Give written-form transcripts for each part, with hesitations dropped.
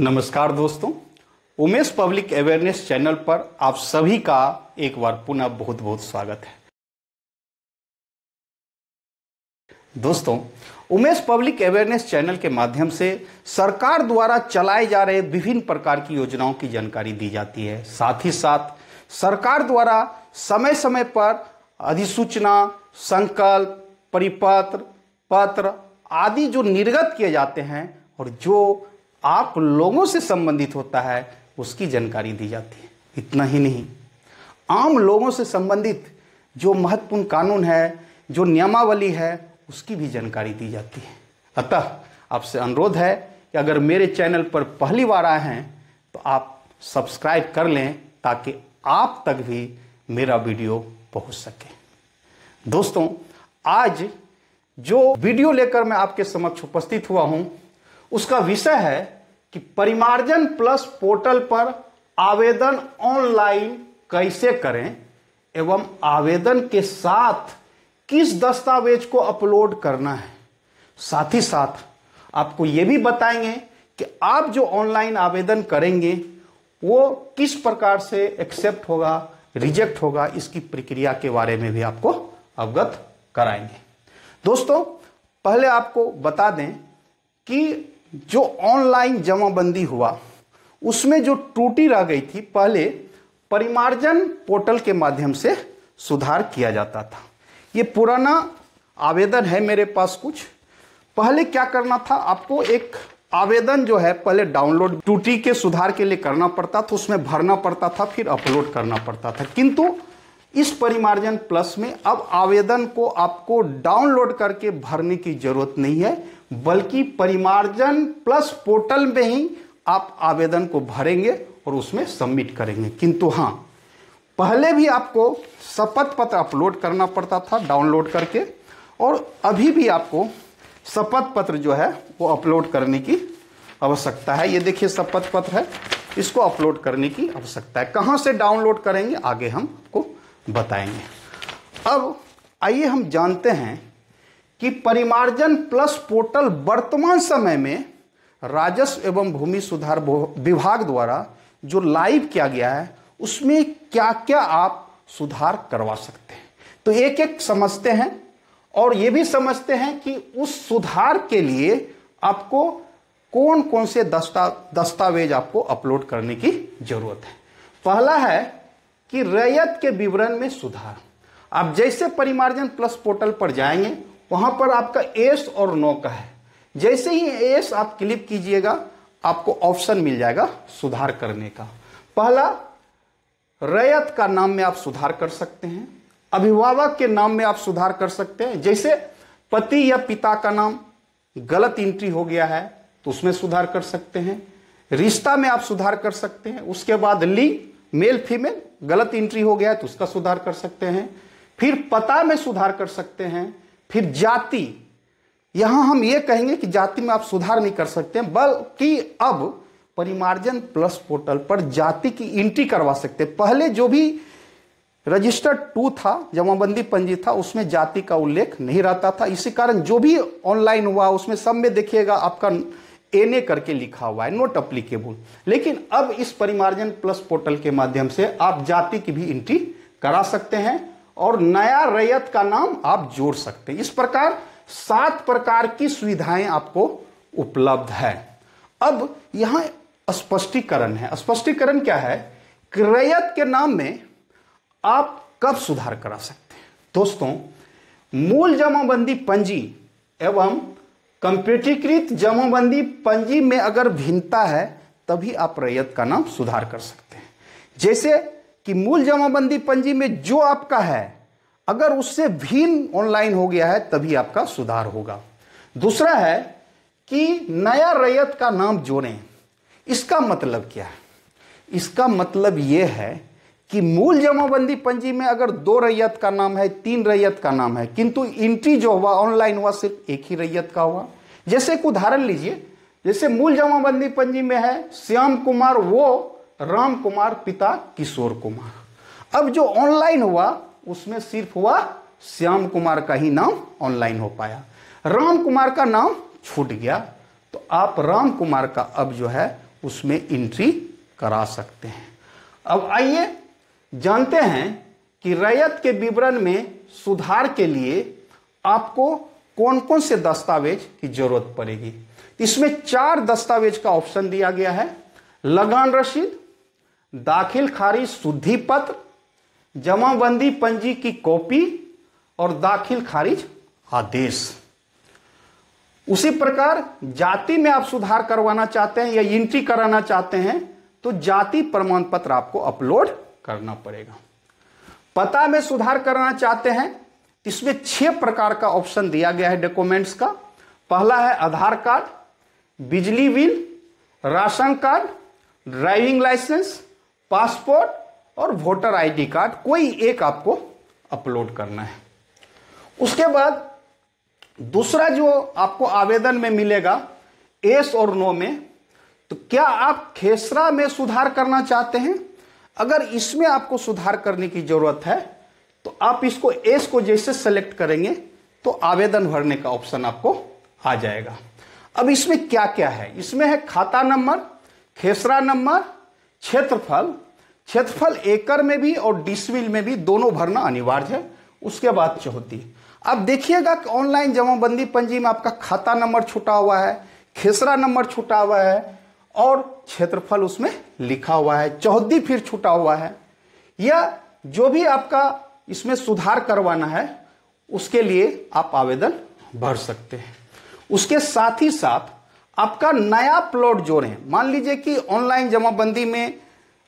नमस्कार दोस्तों, Umesh public awareness channel पर आप सभी का एक बार पुनः बहुत बहुत स्वागत है। दोस्तों, उमेश पब्लिक अवेयरनेस चैनल के माध्यम से सरकार द्वारा चलाए जा रहे विभिन्न प्रकार की योजनाओं की जानकारी दी जाती है। साथ ही साथ सरकार द्वारा समय समय पर अधिसूचना, संकल्प, परिपत्र, पत्र आदि जो निर्गत किए जाते हैं और जो आप लोगों से संबंधित होता है उसकी जानकारी दी जाती है। इतना ही नहीं, आम लोगों से संबंधित जो महत्वपूर्ण कानून है, जो नियमावली है, उसकी भी जानकारी दी जाती है। अतः आपसे अनुरोध है कि अगर मेरे चैनल पर पहली बार आए हैं तो आप सब्सक्राइब कर लें ताकि आप तक भी मेरा वीडियो पहुंच सके। दोस्तों, आज जो वीडियो लेकर मैं आपके समक्ष उपस्थित हुआ हूं उसका विषय है कि परिमार्जन प्लस पोर्टल पर आवेदन ऑनलाइन कैसे करें एवं आवेदन के साथ किस दस्तावेज को अपलोड करना है। साथ ही साथ आपको यह भी बताएंगे कि आप जो ऑनलाइन आवेदन करेंगे वो किस प्रकार से एक्सेप्ट होगा, रिजेक्ट होगा, इसकी प्रक्रिया के बारे में भी आपको अवगत कराएंगे। दोस्तों, पहले आपको बता दें कि जो ऑनलाइन जमाबंदी हुआ उसमें जो त्रुटि रह गई थी, पहले परिमार्जन पोर्टल के माध्यम से सुधार किया जाता था। ये पुराना आवेदन है मेरे पास। कुछ पहले क्या करना था, आपको एक आवेदन जो है पहले डाउनलोड त्रुटि के सुधार के लिए करना पड़ता था, उसमें भरना पड़ता था, फिर अपलोड करना पड़ता था। किंतु इस परिमार्जन प्लस में अब आवेदन को आपको डाउनलोड करके भरने की जरूरत नहीं है, बल्कि परिमार्जन प्लस पोर्टल में ही आप आवेदन को भरेंगे और उसमें सबमिट करेंगे। किंतु हाँ, पहले भी आपको शपथ पत्र अपलोड करना पड़ता था डाउनलोड करके, और अभी भी आपको शपथ पत्र जो है वो अपलोड करने की आवश्यकता है। ये देखिए शपथ पत्र है, इसको अपलोड करने की आवश्यकता है। कहाँ से डाउनलोड करेंगे आगे हम आपको बताएंगे। अब आइए हम जानते हैं कि परिमार्जन प्लस पोर्टल वर्तमान समय में राजस्व एवं भूमि सुधार विभाग द्वारा जो लाइव किया गया है उसमें क्या क्या आप सुधार करवा सकते हैं। तो एक एक समझते हैं और ये भी समझते हैं कि उस सुधार के लिए आपको कौन कौन से दस्तावेज आपको अपलोड करने की जरूरत है। पहला है कि रैयत के विवरण में सुधार। आप जैसे परिमार्जन प्लस पोर्टल पर जाएंगे वहां पर आपका एस और नो का है। जैसे ही एस आप क्लिक कीजिएगा आपको ऑप्शन मिल जाएगा सुधार करने का। पहला, रैयत का नाम में आप सुधार कर सकते हैं, अभिभावक के नाम में आप सुधार कर सकते हैं। जैसे पति या पिता का नाम गलत एंट्री हो गया है तो उसमें सुधार कर सकते हैं। रिश्ता में आप सुधार कर सकते हैं। उसके बाद लिंग मेल फीमेल गलत एंट्री हो गया है तो उसका सुधार कर सकते हैं। फिर पता में सुधार कर सकते हैं। फिर जाति, यहां हम ये कहेंगे कि जाति में आप सुधार नहीं कर सकते हैं, बल्कि अब परिमार्जन प्लस पोर्टल पर जाति की एंट्री करवा सकते हैं। पहले जो भी रजिस्टर्ड 2 था, जमाबंदी पंजी था, उसमें जाति का उल्लेख नहीं रहता था। इसी कारण जो भी ऑनलाइन हुआ उसमें सब में देखिएगा आपका एनए करके लिखा हुआ है, नॉट अप्लीकेबल। लेकिन अब इस परिमार्जन प्लस पोर्टल के माध्यम से आप जाति की भी एंट्री करा सकते हैं और नया रैयत का नाम आप जोड़ सकते हैं। इस प्रकार 7 प्रकार की सुविधाएं आपको उपलब्ध है। अब यहां स्पष्टीकरण है। स्पष्टीकरण क्या है कि रैयत के नाम में आप कब सुधार करा सकते हैं। दोस्तों, मूल जमाबंदी पंजी एवं कंप्यूटरीकृत जमाबंदी पंजी में अगर भिन्नता है तभी आप रैयत का नाम सुधार कर सकते हैं। जैसे कि मूल जमाबंदी पंजी में जो आपका है अगर उससे भिन्न ऑनलाइन हो गया है तभी आपका सुधार होगा। दूसरा है कि नया रैयत का नाम जोड़ें। इसका मतलब क्या है? इसका मतलब यह है कि मूल जमाबंदी पंजी में अगर 2 रैयत का नाम है, 3 रैयत का नाम है, किंतु एंट्री जो हुआ ऑनलाइन हुआ सिर्फ एक ही रैयत का हुआ। जैसे एक उदाहरण लीजिए, जैसे मूल जमाबंदी पंजी में है श्याम कुमार वो राम कुमार पिता किशोर कुमार। अब जो ऑनलाइन हुआ उसमें सिर्फ हुआ श्याम कुमार का ही नाम ऑनलाइन हो पाया, राम कुमार का नाम छूट गया। तो आप राम कुमार का अब जो है उसमें एंट्री करा सकते हैं। अब आइए जानते हैं कि रैयत के विवरण में सुधार के लिए आपको कौन कौन से दस्तावेज की जरूरत पड़ेगी। इसमें 4 दस्तावेज का ऑप्शन दिया गया है। लगान रसीद, दाखिल खारिज शुद्धि पत्र, जमाबंदी पंजी की कॉपी और दाखिल खारिज आदेश। उसी प्रकार जाति में आप सुधार करवाना चाहते हैं या एंट्री कराना चाहते हैं तो जाति प्रमाण पत्र आपको अपलोड करना पड़ेगा। पता में सुधार करना चाहते हैं तो इसमें 6 प्रकार का ऑप्शन दिया गया है डॉक्यूमेंट्स का। पहला है आधार कार्ड, बिजली bill, ration card, driving licence, passport और वोटर आईडी कार्ड, कोई एक आपको अपलोड करना है। उसके बाद दूसरा जो आपको आवेदन में मिलेगा एस और नो में, तो क्या आप खेसरा में सुधार करना चाहते हैं? अगर इसमें आपको सुधार करने की जरूरत है तो आप इसको एस को जैसे सेलेक्ट करेंगे तो आवेदन भरने का ऑप्शन आपको आ जाएगा। अब इसमें क्या क्या है, इसमें है खाता नंबर, खेसरा नंबर, क्षेत्रफल एकड़ में भी और डिसमिल में भी दोनों भरना अनिवार्य है। उसके बाद चौथी, अब देखिएगा कि ऑनलाइन जमाबंदी पंजी में आपका खाता नंबर छुटा हुआ है, खेसरा नंबर छुटा हुआ है और क्षेत्रफल उसमें लिखा हुआ है, चौहद्दी फिर छुटा हुआ है। या जो भी आपका इसमें सुधार करवाना है उसके लिए आप आवेदन भर सकते हैं। उसके साथ ही साथ आपका नया प्लॉट जोड़ें। मान लीजिए कि ऑनलाइन जमाबंदी में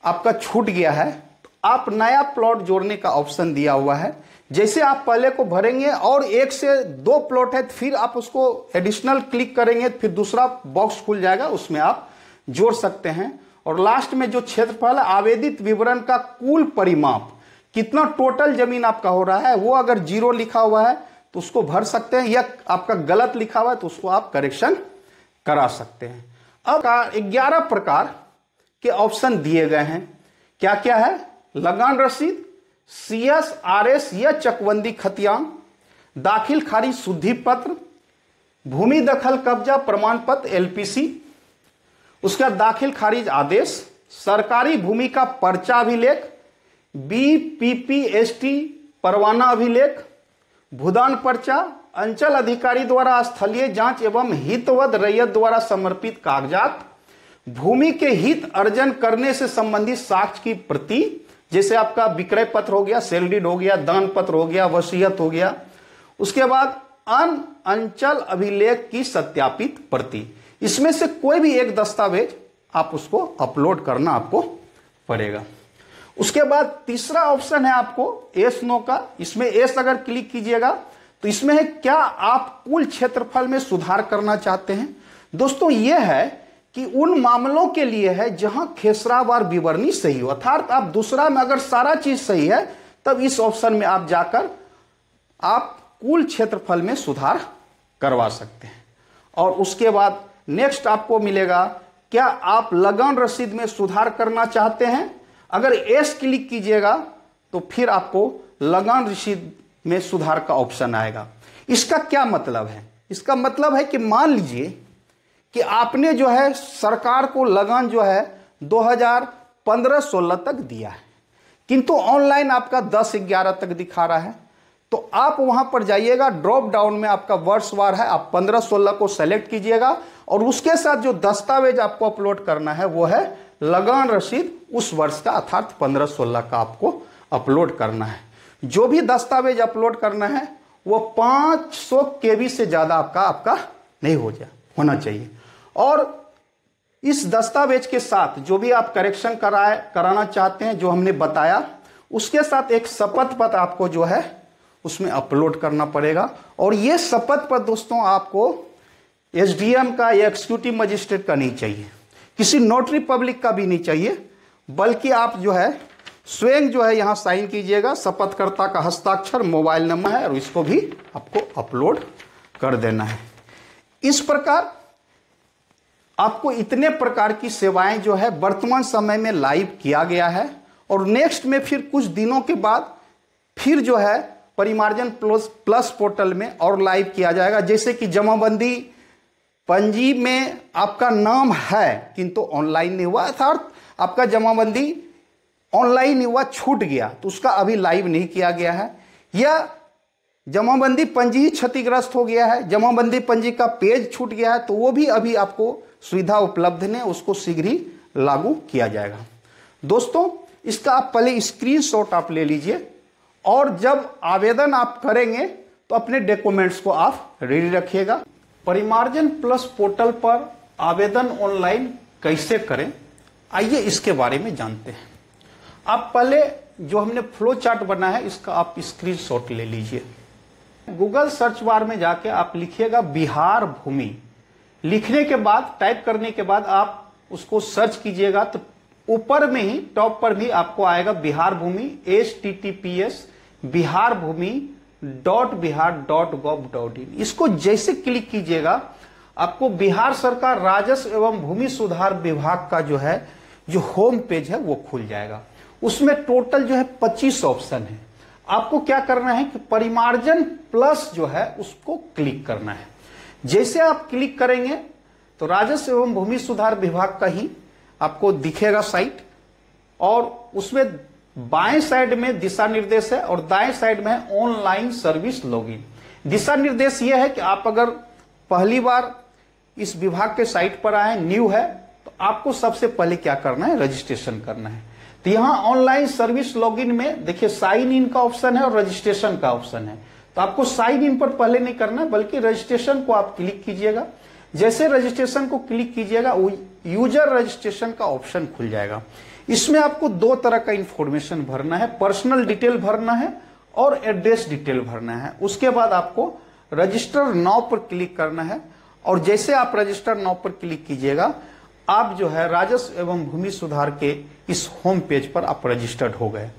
आपका छूट गया है तो आप नया प्लॉट जोड़ने का ऑप्शन दिया हुआ है। जैसे आप पहले को भरेंगे और 1 से 2 प्लॉट है, फिर आप उसको एडिशनल क्लिक करेंगे, फिर दूसरा बॉक्स खुल जाएगा, उसमें आप जोड़ सकते हैं। और लास्ट में जो क्षेत्रफल आवेदित विवरण का कुल परिमाप, कितना टोटल जमीन आपका हो रहा है, वो अगर 0 लिखा हुआ है तो उसको भर सकते हैं, या आपका गलत लिखा हुआ है तो उसको आप करेक्शन करा सकते हैं। अब 11 प्रकार के ऑप्शन दिए गए हैं। क्या क्या है? लगान रसीद, CS, RS या चकबंदी खतियान, दाखिल खारिज शुद्धि पत्र, भूमि दखल कब्जा प्रमाण पत्र LPC, उसका दाखिल खारिज आदेश, सरकारी भूमि का पर्चा अभिलेख, BPPST परवाना अभिलेख, भूदान पर्चा, अंचल अधिकारी द्वारा स्थलीय जांच एवं हितवद रैयत द्वारा समर्पित कागजात, भूमि के हित अर्जन करने से संबंधित साक्ष्य की प्रति, जैसे आपका विक्रय पत्र हो गया, सेल डीड हो गया, दान पत्र हो गया, वसीयत हो गया। उसके बाद अंचल अभिलेख की सत्यापित प्रति। इसमें से कोई भी एक दस्तावेज आप उसको अपलोड करना आपको पड़ेगा। उसके बाद तीसरा ऑप्शन है आपको एस नो का। इसमें एस अगर क्लिक कीजिएगा तो इसमें है क्या आप कुल क्षेत्रफल में सुधार करना चाहते हैं। दोस्तों यह है कि उन मामलों के लिए है जहां खेसरावार विवरणी सही हो, अर्थात आप दूसरा में अगर सारा चीज सही है तब इस ऑप्शन में आप जाकर आप कुल क्षेत्रफल में सुधार करवा सकते हैं। और उसके बाद नेक्स्ट आपको मिलेगा क्या आप लगान रसीद में सुधार करना चाहते हैं। अगर एस क्लिक कीजिएगा तो फिर आपको लगान रसीद में सुधार का ऑप्शन आएगा। इसका क्या मतलब है? इसका मतलब है कि मान लीजिए कि आपने जो है सरकार को लगान जो है 2015-16 तक दिया है, किंतु ऑनलाइन आपका 10-11 तक दिखा रहा है, तो आप वहां पर जाइएगा, ड्रॉप डाउन में आपका वर्षवार है, आप 15-16 को सेलेक्ट कीजिएगा और उसके साथ जो दस्तावेज आपको अपलोड करना है वो है लगान रसीद उस वर्ष का, अर्थात 15-16 का आपको अपलोड करना है। जो भी दस्तावेज अपलोड करना है वो 500 KB से ज्यादा आपका नहीं होना चाहिए। और इस दस्तावेज के साथ जो भी आप करेक्शन कराना चाहते हैं, जो हमने बताया, उसके साथ एक शपथ पत्र आपको जो है उसमें अपलोड करना पड़ेगा। और ये शपथ पत्र दोस्तों आपको SDM का या एग्जीक्यूटिव मजिस्ट्रेट का नहीं चाहिए, किसी नोटरी पब्लिक का भी नहीं चाहिए, बल्कि आप जो है स्वयं जो है यहाँ साइन कीजिएगा, शपथकर्ता का हस्ताक्षर, मोबाइल नंबर है और इसको भी आपको अपलोड कर देना है। इस प्रकार आपको इतने प्रकार की सेवाएं जो है वर्तमान समय में लाइव किया गया है और नेक्स्ट में फिर कुछ दिनों के बाद फिर जो है परिमार्जन प्लस पोर्टल में और लाइव किया जाएगा। जैसे कि जमाबंदी पंजी में आपका नाम है किंतु ऑनलाइन नहीं हुआ, अर्थात आपका जमाबंदी ऑनलाइन नहीं हुआ, छूट गया, तो उसका अभी लाइव नहीं किया गया है, या जमाबंदी पंजी ही क्षतिग्रस्त हो गया है, जमाबंदी पंजी का पेज छूट गया है, तो वो भी अभी आपको सुविधा उपलब्ध नहीं, उसको शीघ्र ही लागू किया जाएगा। दोस्तों, इसका आप पहले स्क्रीनशॉट आप ले लीजिए और जब आवेदन आप करेंगे तो अपने डॉक्यूमेंट्स को आप रेडी रखिएगा। परिमार्जन प्लस पोर्टल पर आवेदन ऑनलाइन कैसे करें, आइए इसके बारे में जानते हैं। आप पहले जो हमने फ्लो चार्ट बना है इसका आप स्क्रीनशॉट ले लीजिए। गूगल सर्च बार में जाके आप लिखिएगा बिहार भूमि, लिखने के बाद टाइप करने के बाद आप उसको सर्च कीजिएगा तो ऊपर में ही टॉप पर भी आपको आएगा बिहार भूमि, https biharбhumi.bihar.gov.in। इसको जैसे क्लिक कीजिएगा आपको बिहार सरकार राजस्व एवं भूमि सुधार विभाग का जो होम पेज है वो खुल जाएगा। उसमें टोटल 25 ऑप्शन है। आपको क्या करना है कि परिमार्जन प्लस उसको क्लिक करना है। जैसे आप क्लिक करेंगे तो राजस्व एवं भूमि सुधार विभाग का ही आपको दिखेगा साइट, और उसमें बाएं साइड में दिशा निर्देश है और दाएं साइड में ऑनलाइन सर्विस लॉगिन। दिशा निर्देश यह है कि आप अगर पहली बार इस विभाग के साइट पर आए, न्यू है, तो आपको सबसे पहले क्या करना है, रजिस्ट्रेशन करना है। तो यहां ऑनलाइन सर्विस लॉगिन में देखिए साइन इन का ऑप्शन है और रजिस्ट्रेशन का ऑप्शन है। तो आपको साइन इन पर पहले नहीं करना, बल्कि रजिस्ट्रेशन को आप क्लिक कीजिएगा। जैसे रजिस्ट्रेशन को क्लिक कीजिएगा यूजर रजिस्ट्रेशन का ऑप्शन खुल जाएगा। इसमें आपको दो तरह का इंफॉर्मेशन भरना है, पर्सनल डिटेल भरना है और एड्रेस डिटेल भरना है। उसके बाद आपको रजिस्टर नाउ पर क्लिक करना है, और जैसे आप रजिस्टर नाउ पर क्लिक कीजिएगा आप राजस्व एवं भूमि सुधार के इस होम पेज पर आप रजिस्टर्ड हो गए।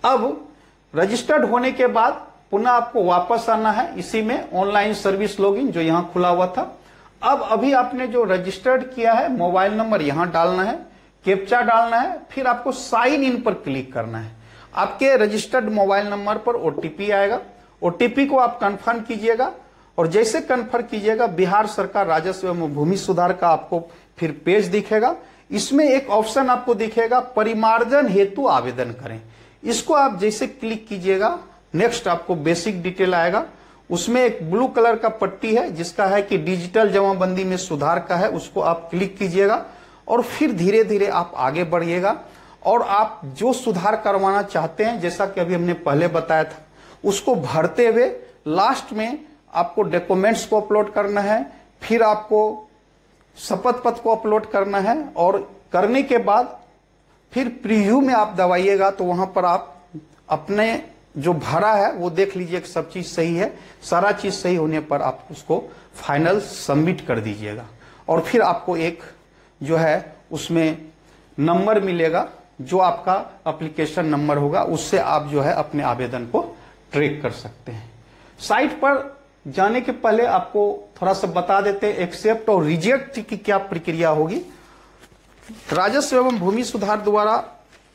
अब रजिस्टर्ड होने के बाद पुनः आपको वापस आना है इसी में ऑनलाइन सर्विस लॉगिन जो यहां खुला हुआ था। अब अभी आपने जो रजिस्टर्ड किया है मोबाइल नंबर यहां डालना है, कैप्चा डालना है, फिर आपको साइन इन पर क्लिक करना है। आपके रजिस्टर्ड मोबाइल नंबर पर ओटीपी आएगा, ओटीपी को आप कंफर्म कीजिएगा, और जैसे कंफर्म कीजिएगा बिहार सरकार राजस्व एवं भूमि सुधार का आपको फिर पेज दिखेगा। इसमें एक ऑप्शन आपको दिखेगा परिमार्जन हेतु आवेदन करें। इसको आप जैसे क्लिक कीजिएगा नेक्स्ट आपको बेसिक डिटेल आएगा। उसमें एक ब्लू कलर का पट्टी है जिसका है कि डिजिटल जमाबंदी में सुधार का है, उसको आप क्लिक कीजिएगा और फिर धीरे धीरे आप आगे बढ़िएगा और आप जो सुधार करवाना चाहते हैं जैसा कि अभी हमने पहले बताया था उसको भरते हुए लास्ट में आपको डॉक्यूमेंट्स को अपलोड करना है, फिर आपको शपथ पत्र को अपलोड करना है, और करने के बाद फिर प्रीव्यू में आप दबाइएगा तो वहां पर आप अपने जो भरा है वो देख लीजिए कि सब चीज सही है। सारा चीज सही होने पर आप उसको फाइनल सबमिट कर दीजिएगा, और फिर आपको एक उसमें नंबर मिलेगा जो आपका एप्लीकेशन नंबर होगा, उससे आप अपने आवेदन को ट्रैक कर सकते हैं। साइट पर जाने के पहले आपको थोड़ा सा बता देते हैं एक्सेप्ट और रिजेक्ट की क्या प्रक्रिया होगी। राजस्व एवं भूमि सुधार द्वारा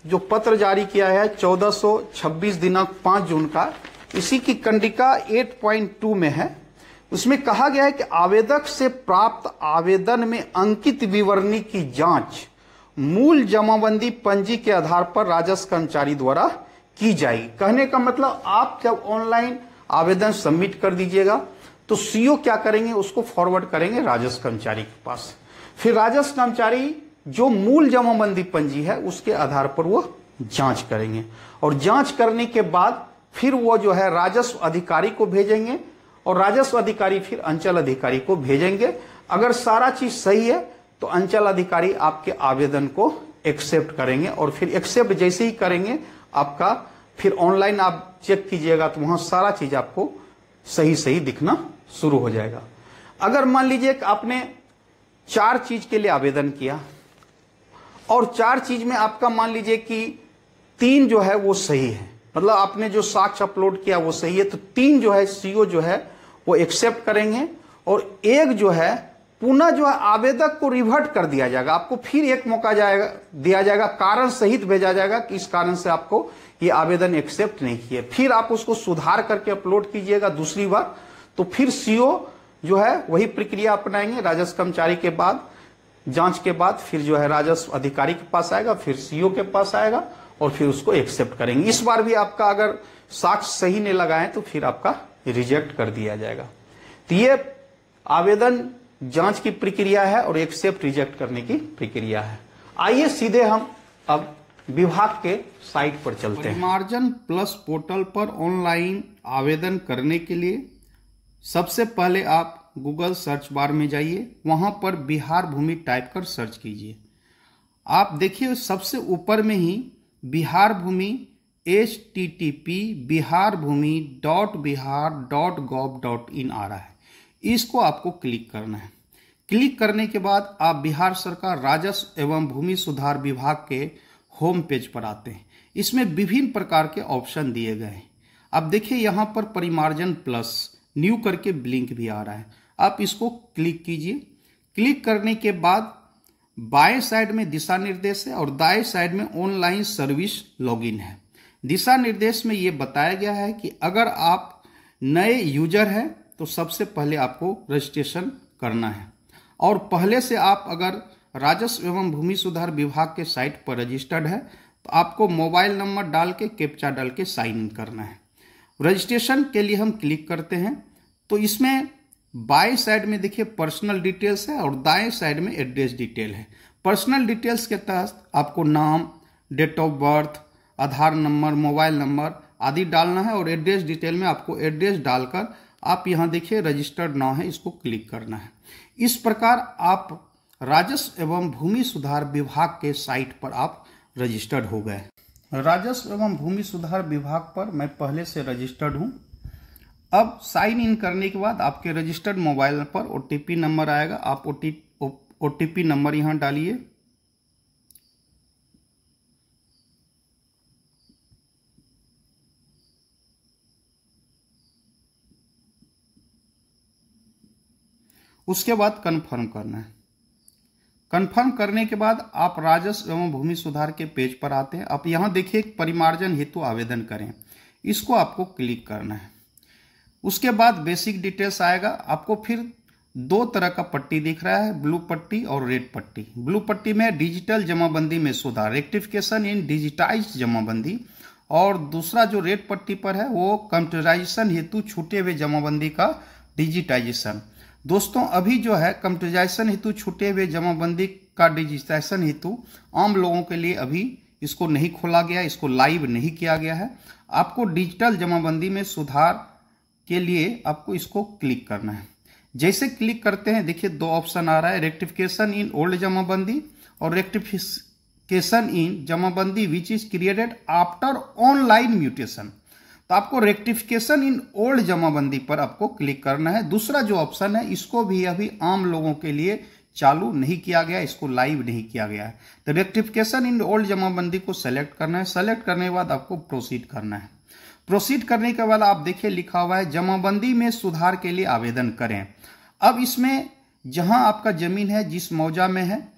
जो पत्र जारी किया है 1426 दिनांक 5 जून का, इसी की कंडिका 8.2 में है। उसमें कहा गया है कि आवेदक से प्राप्त आवेदन में अंकित विवरणी की जांच मूल जमाबंदी पंजी के आधार पर राजस्व कर्मचारी द्वारा की जाएगी। कहने का मतलब आप जब ऑनलाइन आवेदन सबमिट कर दीजिएगा तो सीओ क्या करेंगे, उसको फॉरवर्ड करेंगे राजस्व कर्मचारी के पास। फिर राजस्व कर्मचारी जो मूल जमाबंदी पंजी है उसके आधार पर वो जांच करेंगे, और जांच करने के बाद फिर वो राजस्व अधिकारी को भेजेंगे, और राजस्व अधिकारी फिर अंचल अधिकारी को भेजेंगे। अगर सारा चीज सही है तो अंचल अधिकारी आपके आवेदन को एक्सेप्ट करेंगे, और फिर एक्सेप्ट जैसे ही करेंगे आपका फिर ऑनलाइन आप चेक कीजिएगा तो वहां सारा चीज आपको सही सही दिखना शुरू हो जाएगा। अगर मान लीजिए कि आपने 4 चीज के लिए आवेदन किया और 4 चीज में आपका मान लीजिए कि 3 वो सही है, मतलब आपने जो साक्ष्य अपलोड किया वो सही है, तो 3 सीओ वो एक्सेप्ट करेंगे, और एक पुनः आवेदक को रिवर्ट कर दिया जाएगा। आपको फिर एक मौका दिया जाएगा, कारण सहित भेजा जाएगा कि इस कारण से आपको ये आवेदन एक्सेप्ट नहीं किए। फिर आप उसको सुधार करके अपलोड कीजिएगा दूसरी बार, तो फिर सीओ जो है वही प्रक्रिया अपनाएंगे। राजस्व कर्मचारी के बाद जांच के बाद फिर जो है राजस्व अधिकारी के पास आएगा, फिर सीओ के पास आएगा और फिर उसको एक्सेप्ट करेंगे। इस बार भी आपका अगर साक्ष्य सही नहीं लगाए तो फिर आपका रिजेक्ट कर दिया जाएगा। तो ये आवेदन जांच की प्रक्रिया है और एक्सेप्ट रिजेक्ट करने की प्रक्रिया है। आइए सीधे हम अब विभाग के साइट पर चलते हैं। परिमार्जन प्लस पोर्टल पर ऑनलाइन आवेदन करने के लिए सबसे पहले आप गूगल सर्च बार में जाइए, वहां पर बिहार भूमि टाइप कर सर्च कीजिए। आप देखिए सबसे ऊपर में ही बिहार भूमि http://biharbhumi.bihar.gov.in आ रहा है। इसको आपको क्लिक करना है। क्लिक करने के बाद आप बिहार सरकार राजस्व एवं भूमि सुधार विभाग के होम पेज पर आते हैं। इसमें विभिन्न प्रकार के ऑप्शन दिए गए हैं। अब देखिए यहाँ पर परिमार्जन प्लस न्यू करके ब्लिंक भी आ रहा है। आप इसको क्लिक कीजिए। क्लिक करने के बाद बाएं साइड में दिशा निर्देश है और दाएं साइड में ऑनलाइन सर्विस लॉगिन है। दिशा निर्देश में ये बताया गया है कि अगर आप नए यूजर हैं तो सबसे पहले आपको रजिस्ट्रेशन करना है, और पहले से आप अगर राजस्व एवं भूमि सुधार विभाग के साइट पर रजिस्टर्ड है तो आपको मोबाइल नंबर डाल के कैप्चा डाल के साइन इन करना है। रजिस्ट्रेशन के लिए हम क्लिक करते हैं तो इसमें बाएं साइड में देखिए पर्सनल डिटेल्स है और दाएं साइड में एड्रेस डिटेल है। पर्सनल डिटेल्स के तहत आपको नाम, date of birth, Aadhaar number, mobile number आदि डालना है, और एड्रेस डिटेल में आपको एड्रेस डालकर आप यहाँ देखिए रजिस्टर्ड नाउ है, इसको क्लिक करना है। इस प्रकार आप राजस्व एवं भूमि सुधार विभाग के साइट पर आप रजिस्टर्ड हो गए। राजस्व एवं भूमि सुधार विभाग पर मैं पहले से रजिस्टर्ड हूँ। अब साइन इन करने के बाद आपके रजिस्टर्ड मोबाइल पर ओटीपी नंबर आएगा। आप ओटीपी नंबर यहाँ डालिए। उसके बाद कंफर्म करना है। कंफर्म करने के बाद आप राजस्व एवं भूमि सुधार के पेज पर आते हैं। आप यहाँ देखिए परिमार्जन हेतु आवेदन करें, इसको आपको क्लिक करना है। उसके बाद बेसिक डिटेल्स आएगा। आपको फिर दो तरह का पट्टी दिख रहा है, ब्लू पट्टी और रेड पट्टी। ब्लू पट्टी में डिजिटल जमाबंदी में सुधार, रेक्टिफिकेशन इन डिजिटाइज्ड जमाबंदी, और दूसरा जो रेड पट्टी पर है वो कंप्यूटराइजेशन हेतु छूटे हुए जमाबंदी का डिजिटाइजेशन। दोस्तों अभी जो है कंप्यूटराइजेशन हेतु छूटे हुए जमाबंदी का डिजिटाइजेशन हेतु आम लोगों के लिए अभी इसको नहीं खोला गया, इसको लाइव नहीं किया गया है। आपको डिजिटल जमाबंदी में सुधार के लिए आपको इसको क्लिक करना है। जैसे क्लिक करते हैं देखिए दो ऑप्शन आ रहा है, रेक्टिफिकेशन इन ओल्ड जमाबंदी और rectification in jamabandi which is created after online mutation. तो आपको रेक्टिफिकेशन इन ओल्ड जमाबंदी पर आपको क्लिक करना है। दूसरा जो ऑप्शन है इसको भी अभी आम लोगों के लिए चालू नहीं किया गया, इसको लाइव नहीं किया गया है। तो रेक्टिफिकेशन इन ओल्ड जमाबंदी को सेलेक्ट करना है। सेलेक्ट करने के बाद आपको प्रोसीड करना है। प्रोसीड करने के बाद आप देखिए लिखा हुआ है जमाबंदी में सुधार के लिए आवेदन करें। अब इसमें जहां आपका जमीन है जिस मौजा में है,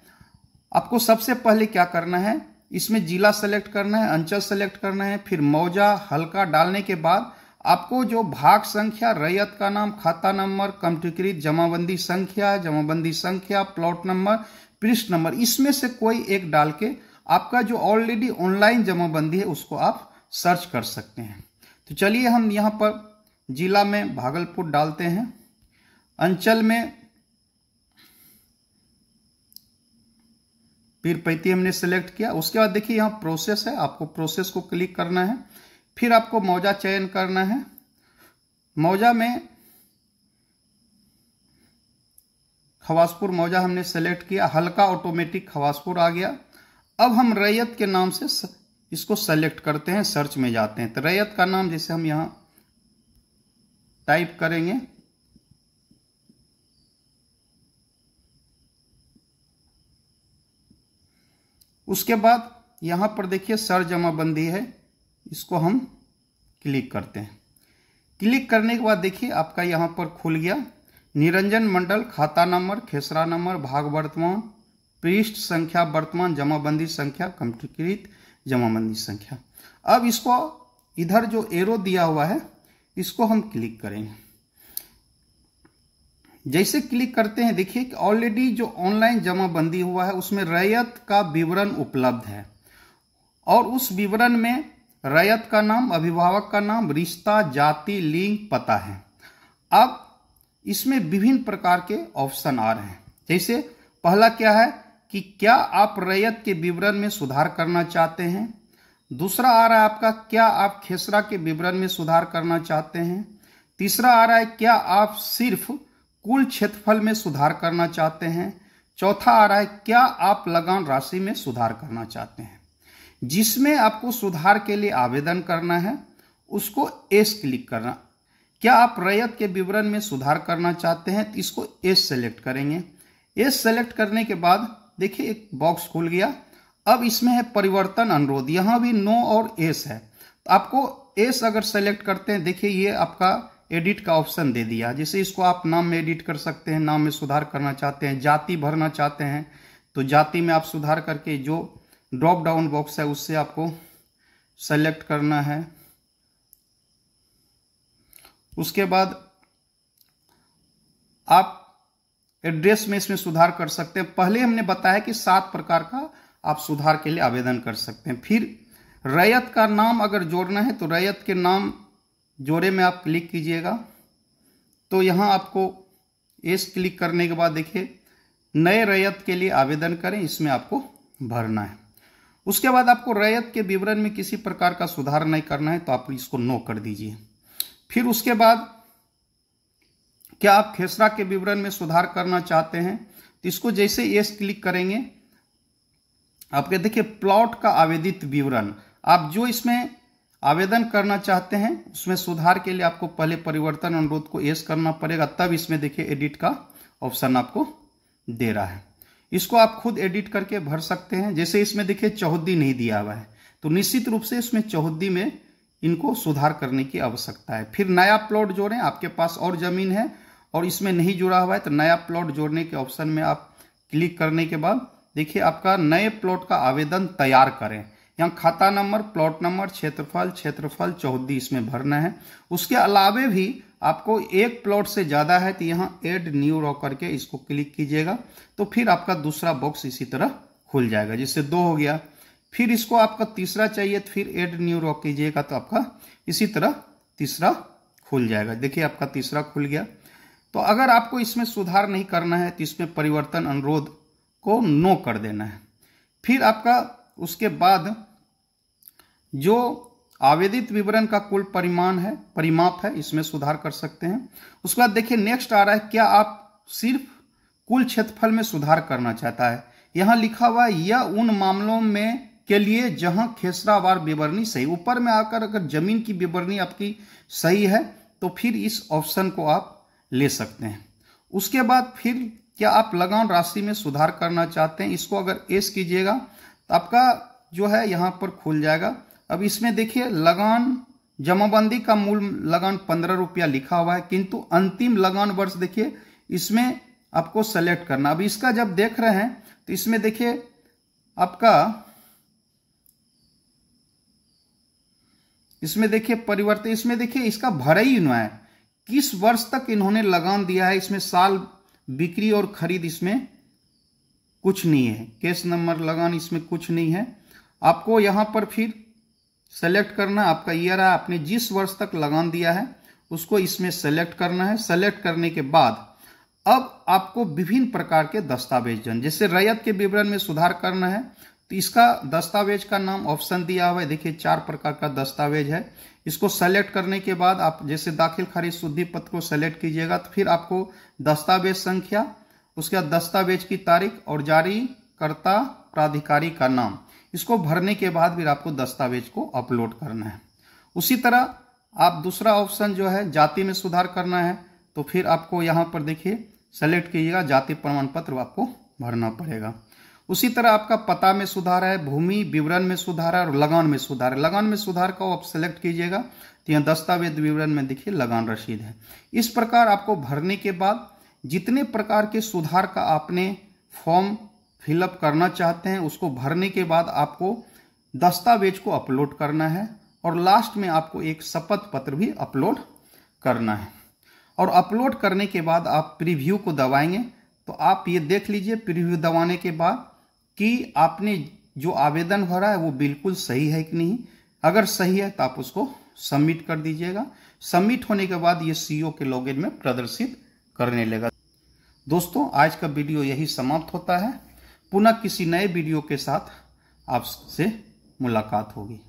आपको सबसे पहले क्या करना है, इसमें जिला सेलेक्ट करना है, अंचल सेलेक्ट करना है, फिर मौजा हल्का डालने के बाद आपको जो भाग संख्या, रैयत का नाम, खाता नंबर, कम्प्यूटरीकृत जमाबंदी संख्या, प्लॉट नंबर, पृष्ठ नंबर, इसमें से कोई एक डाल के आपका जो ऑलरेडी ऑनलाइन जमाबंदी है उसको आप सर्च कर सकते हैं। तो चलिए हम यहाँ पर जिला में भागलपुर डालते हैं, अंचल में पीरपैती हमने सेलेक्ट किया। उसके बाद देखिए यहाँ प्रोसेस है, आपको प्रोसेस को क्लिक करना है। फिर आपको मौजा चयन करना है। मौजा में खवासपुर मौजा हमने सेलेक्ट किया, हल्का ऑटोमेटिक खवासपुर आ गया। अब हम रैयत के नाम से इसको सेलेक्ट करते हैं, सर्च में जाते हैं। तो रैयत का नाम जैसे हम यहां टाइप करेंगे, उसके बाद यहां पर देखिए सर जमाबंदी है, इसको हम क्लिक करते हैं। क्लिक करने के बाद देखिए आपका यहां पर खुल गया निरंजन मंडल, खाता नंबर, खेसरा नंबर, भाग वर्तमान, पृष्ठ संख्या, वर्तमान जमाबंदी संख्या, कम्प्यूटरीकृत जमाबंदी संख्या। अब इसको इधर जो एरो दिया हुआ है इसको हम क्लिक करेंगे। जैसे क्लिक करते हैं देखिए कि ऑलरेडी जो ऑनलाइन जमाबंदी हुआ है उसमें रैयत का विवरण उपलब्ध है और उस विवरण में रैयत का नाम, अभिभावक का नाम, रिश्ता, जाति, लिंग, पता है। अब इसमें विभिन्न प्रकार के ऑप्शन आ रहे हैं। जैसे पहला क्या है कि क्या आप रैयत के विवरण में सुधार करना चाहते हैं। दूसरा आ रहा है आपका क्या आप खेसरा के विवरण में सुधार करना चाहते हैं। तीसरा आ रहा है क्या आप सिर्फ कुल क्षेत्रफल में सुधार करना चाहते हैं। चौथा आ रहा है क्या आप लगान राशि में सुधार करना चाहते हैं। जिसमें आपको सुधार के लिए आवेदन करना है उसको एस क्लिक करना। क्या आप रैयत के विवरण में सुधार करना चाहते हैं तो इसको एस सेलेक्ट करेंगे। एस सेलेक्ट करने के बाद देखिए एक बॉक्स खुल गया। अब इसमें है परिवर्तन अनुरोध, यहां भी नो और एस है। तो आपको एस अगर सेलेक्ट करते हैं देखिए ये आपका एडिट का ऑप्शन दे दिया। जैसे इसको आप नाम में एडिट कर सकते हैं, नाम में सुधार करना चाहते हैं, जाति भरना चाहते हैं तो जाति में आप सुधार करके जो ड्रॉप डाउन बॉक्स है उससे आपको सेलेक्ट करना है। उसके बाद आप एड्रेस में इसमें सुधार कर सकते हैं। पहले हमने बताया कि 7 प्रकार का आप सुधार के लिए आवेदन कर सकते हैं। फिर रैयत का नाम अगर जोड़ना है तो रैयत के नाम जोड़े में आप क्लिक कीजिएगा तो यहां आपको एस क्लिक करने के बाद देखिए नए रैयत के लिए आवेदन करें, इसमें आपको भरना है। उसके बाद आपको रैयत के विवरण में किसी प्रकार का सुधार नहीं करना है तो आप इसको नो कर दीजिए। फिर उसके बाद क्या आप खेसरा के विवरण में सुधार करना चाहते हैं तो इसको जैसे एस क्लिक करेंगे आपके देखिए प्लॉट का आवेदित विवरण, आप जो इसमें आवेदन करना चाहते हैं उसमें सुधार के लिए आपको पहले परिवर्तन अनुरोध को एस करना पड़ेगा, तब इसमें देखिए एडिट का ऑप्शन आपको दे रहा है। इसको आप खुद एडिट करके भर सकते हैं। जैसे इसमें देखिए चौहद्दी नहीं दिया हुआ है तो निश्चित रूप से इसमें चौहद्दी में इनको सुधार करने की आवश्यकता है। फिर नया प्लॉट जोड़ें, आपके पास और जमीन है और इसमें नहीं जुड़ा हुआ है तो नया प्लॉट जोड़ने के ऑप्शन में आप क्लिक करने के बाद देखिए आपका नए प्लॉट का आवेदन तैयार करें। यहाँ खाता नंबर, प्लॉट नंबर, क्षेत्रफल चौहद्दी इसमें भरना है। उसके अलावे भी आपको एक प्लॉट से ज्यादा है तो यहाँ एड न्यू रॉ करके इसको क्लिक कीजिएगा तो फिर आपका दूसरा बॉक्स इसी तरह खुल जाएगा। जिससे 2 हो गया। फिर इसको आपका तीसरा चाहिए तो फिर एड न्यू रॉ कीजिएगा तो आपका इसी तरह तीसरा खुल जाएगा। देखिए आपका तीसरा खुल गया। तो अगर आपको इसमें सुधार नहीं करना है तो इसमें परिवर्तन अनुरोध को नो कर देना है। फिर आपका उसके बाद जो आवेदित विवरण का कुल परिमाप है इसमें सुधार कर सकते हैं। उसके बाद देखिए नेक्स्ट आ रहा है क्या आप सिर्फ कुल क्षेत्रफल में सुधार करना चाहता है। यहां लिखा हुआ है यह उन मामलों में के लिए जहां खेसरावार विवरणी सही, ऊपर में आकर अगर जमीन की विवरणी आपकी सही है तो फिर इस ऑप्शन को आप ले सकते हैं। उसके बाद फिर क्या आप लगान राशि में सुधार करना चाहते हैं, इसको अगर एस कीजिएगा तो आपका जो है यहां पर खुल जाएगा। अब इसमें देखिए लगान जमाबंदी का मूल लगान 15 रुपया लिखा हुआ है किंतु अंतिम लगान वर्ष देखिए इसमें आपको सेलेक्ट करना। अब इसका जब देख रहे हैं तो इसमें देखिए आपका इसमें देखिए परिवर्तन, इसमें देखिए इसका भरा ही हुआ है किस वर्ष तक इन्होंने लगान दिया है। इसमें साल, बिक्री और खरीद इसमें कुछ नहीं है। केस नंबर, लगान इसमें कुछ नहीं है। आपको यहां पर फिर सेलेक्ट करना है आपका ईयर है, आपने जिस वर्ष तक लगान दिया है उसको इसमें सेलेक्ट करना है। सेलेक्ट करने के बाद अब आपको विभिन्न प्रकार के दस्तावेज जैसे रैयत के विवरण में सुधार करना है तो इसका दस्तावेज का नाम ऑप्शन दिया हुआ है। देखिए 4 प्रकार का दस्तावेज है। इसको सेलेक्ट करने के बाद आप जैसे दाखिल खारिज शुद्धि पत्र को सेलेक्ट कीजिएगा तो फिर आपको दस्तावेज संख्या, उसके बाद दस्तावेज की तारीख और जारी कर्ता प्राधिकारी का नाम, इसको भरने के बाद फिर आपको दस्तावेज को अपलोड करना है। उसी तरह आप दूसरा ऑप्शन जो है जाति में सुधार करना है तो फिर आपको यहाँ पर देखिए सेलेक्ट कीजिएगा, जाति प्रमाण पत्र आपको भरना पड़ेगा। उसी तरह आपका पता में सुधार है, भूमि विवरण में सुधार है और लगान में सुधार है। लगान में सुधार को आप सेलेक्ट कीजिएगा तो यहाँ दस्तावेज विवरण में देखिए लगान रसीद है। इस प्रकार आपको भरने के बाद जितने प्रकार के सुधार का आपने फॉर्म फिलअप करना चाहते हैं उसको भरने के बाद आपको दस्तावेज को अपलोड करना है और लास्ट में आपको एक शपथ पत्र भी अपलोड करना है। और अपलोड करने के बाद आप प्रीव्यू को दबाएंगे तो आप ये देख लीजिए प्रीव्यू दबाने के बाद कि आपने जो आवेदन भरा है वो बिल्कुल सही है कि नहीं। अगर सही है तो आप उसको सबमिट कर दीजिएगा। सबमिट होने के बाद ये सीईओ के लॉगिन में प्रदर्शित करने लगेगा। दोस्तों, आज का वीडियो यही समाप्त होता है। पुनः किसी नए वीडियो के साथ आपसे मुलाकात होगी।